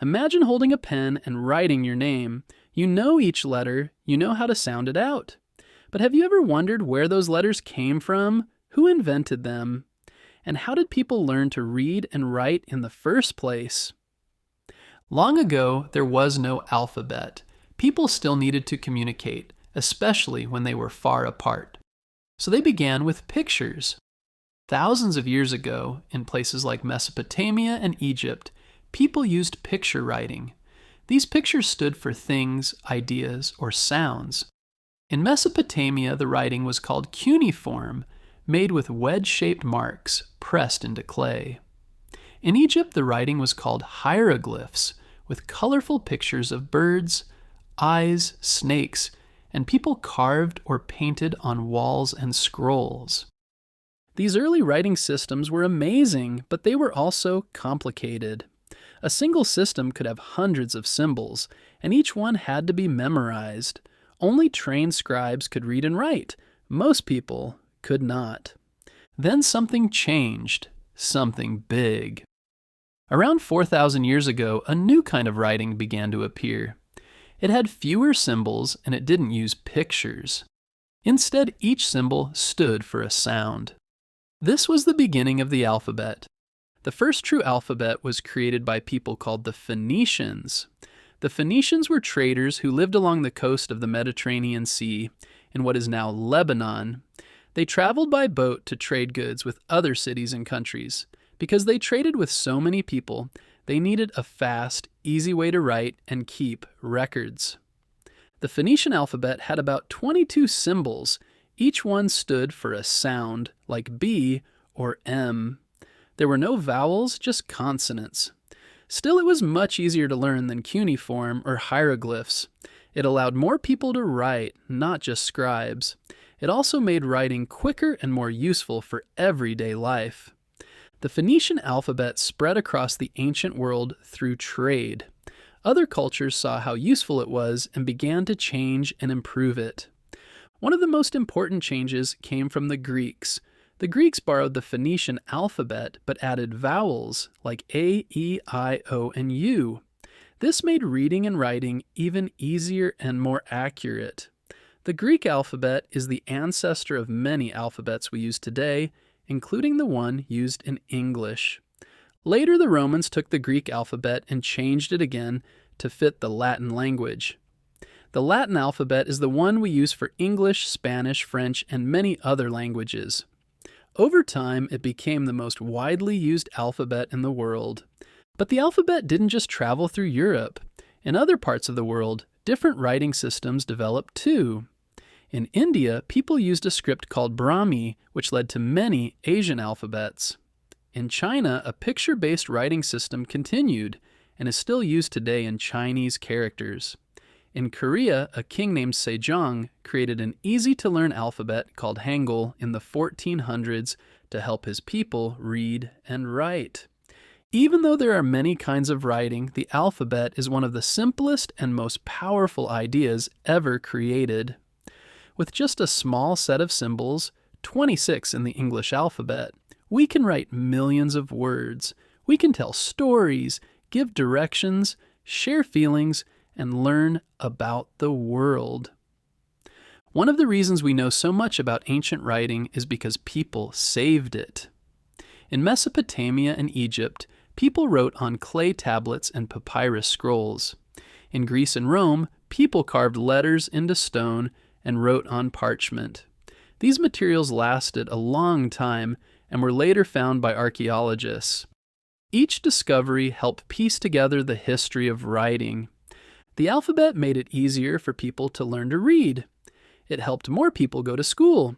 Imagine holding a pen and writing your name. You know each letter, you know how to sound it out. But have you ever wondered where those letters came from? Who invented them? And how did people learn to read and write in the first place? Long ago, there was no alphabet. People still needed to communicate, especially when they were far apart. So they began with pictures. Thousands of years ago, in places like Mesopotamia and Egypt, people used picture writing. These pictures stood for things, ideas, or sounds. In Mesopotamia, the writing was called cuneiform, made with wedge-shaped marks pressed into clay. In Egypt, the writing was called hieroglyphs, with colorful pictures of birds, eyes, snakes, and people carved or painted on walls and scrolls. These early writing systems were amazing, but they were also complicated. A single system could have hundreds of symbols, and each one had to be memorized. Only trained scribes could read and write. Most people could not. Then something changed, something big. Around 4,000 years ago, a new kind of writing began to appear. It had fewer symbols and it didn't use pictures. Instead, each symbol stood for a sound. This was the beginning of the alphabet. The first true alphabet was created by people called the Phoenicians. The Phoenicians were traders who lived along the coast of the Mediterranean Sea in what is now Lebanon. They traveled by boat to trade goods with other cities and countries. Because they traded with so many people, they needed a fast, easy way to write and keep records. The Phoenician alphabet had about 22 symbols. Each one stood for a sound, like B or M. There were no vowels, just consonants. Still, it was much easier to learn than cuneiform or hieroglyphs. It allowed more people to write, not just scribes. It also made writing quicker and more useful for everyday life. The Phoenician alphabet spread across the ancient world through trade. Other cultures saw how useful it was and began to change and improve it. One of the most important changes came from the Greeks. The Greeks borrowed the Phoenician alphabet but added vowels like A, E, I, O, and U. This made reading and writing even easier and more accurate. The Greek alphabet is the ancestor of many alphabets we use today, including the one used in English. Later, the Romans took the Greek alphabet and changed it again to fit the Latin language. The Latin alphabet is the one we use for English, Spanish, French, and many other languages. Over time, it became the most widely used alphabet in the world. But the alphabet didn't just travel through Europe. In other parts of the world, different writing systems developed too. In India, people used a script called Brahmi, which led to many Asian alphabets. In China, a picture-based writing system continued and is still used today in Chinese characters. In Korea, a king named Sejong created an easy-to-learn alphabet called Hangul in the 1400s to help his people read and write. Even though there are many kinds of writing, the alphabet is one of the simplest and most powerful ideas ever created. With just a small set of symbols, 26 in the English alphabet, we can write millions of words. We can tell stories, give directions, share feelings, and learn about the world. One of the reasons we know so much about ancient writing is because people saved it. In Mesopotamia and Egypt, people wrote on clay tablets and papyrus scrolls. In Greece and Rome, people carved letters into stone and wrote on parchment. These materials lasted a long time and were later found by archaeologists. Each discovery helped piece together the history of writing. The alphabet made it easier for people to learn to read. It helped more people go to school,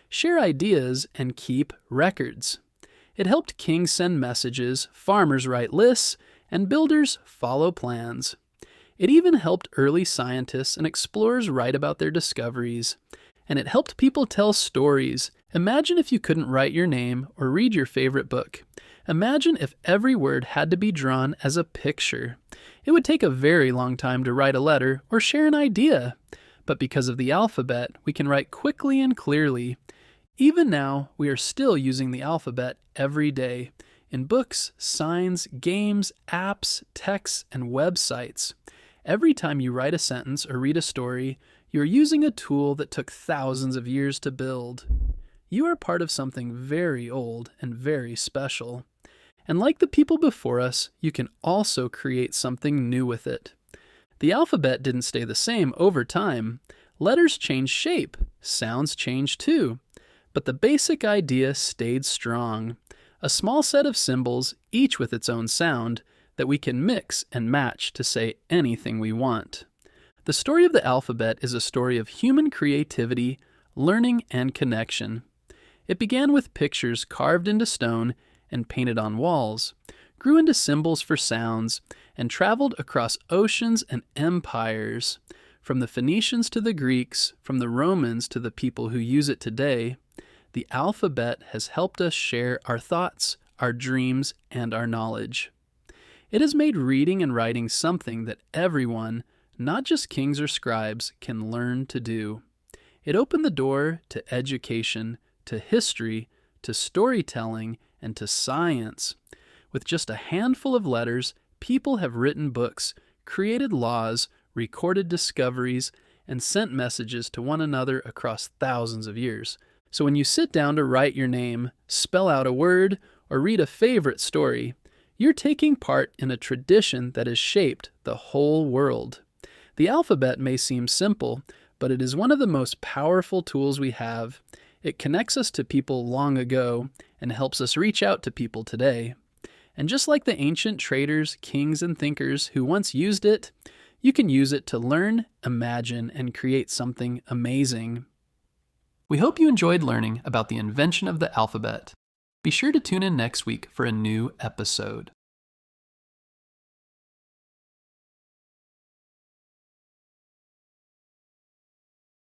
share ideas, and keep records. It helped kings send messages, farmers write lists, and builders follow plans. It even helped early scientists and explorers write about their discoveries. And it helped people tell stories. Imagine if you couldn't write your name or read your favorite book. Imagine if every word had to be drawn as a picture. It would take a very long time to write a letter or share an idea. But because of the alphabet, we can write quickly and clearly. Even now, we are still using the alphabet every day. In books, signs, games, apps, texts, and websites, every time you write a sentence or read a story, you're using a tool that took thousands of years to build. You are part of something very old and very special. And like the people before us, you can also create something new with it. The alphabet didn't stay the same over time. Letters changed shape, sounds changed too. But the basic idea stayed strong. A small set of symbols, each with its own sound, that we can mix and match to say anything we want. The story of the alphabet is a story of human creativity, learning, and connection. It began with pictures carved into stone and painted on walls, grew into symbols for sounds, and traveled across oceans and empires. From the Phoenicians to the Greeks, from the Romans to the people who use it today, the alphabet has helped us share our thoughts, our dreams, and our knowledge. It has made reading and writing something that everyone, not just kings or scribes, can learn to do. It opened the door to education, to history, to storytelling, and to science. With just a handful of letters, people have written books, created laws, recorded discoveries, and sent messages to one another across thousands of years. So when you sit down to write your name, spell out a word, or read a favorite story, you're taking part in a tradition that has shaped the whole world. The alphabet may seem simple, but it is one of the most powerful tools we have. It connects us to people long ago and helps us reach out to people today. And just like the ancient traders, kings, and thinkers who once used it, you can use it to learn, imagine, and create something amazing. We hope you enjoyed learning about the invention of the alphabet. Be sure to tune in next week for a new episode.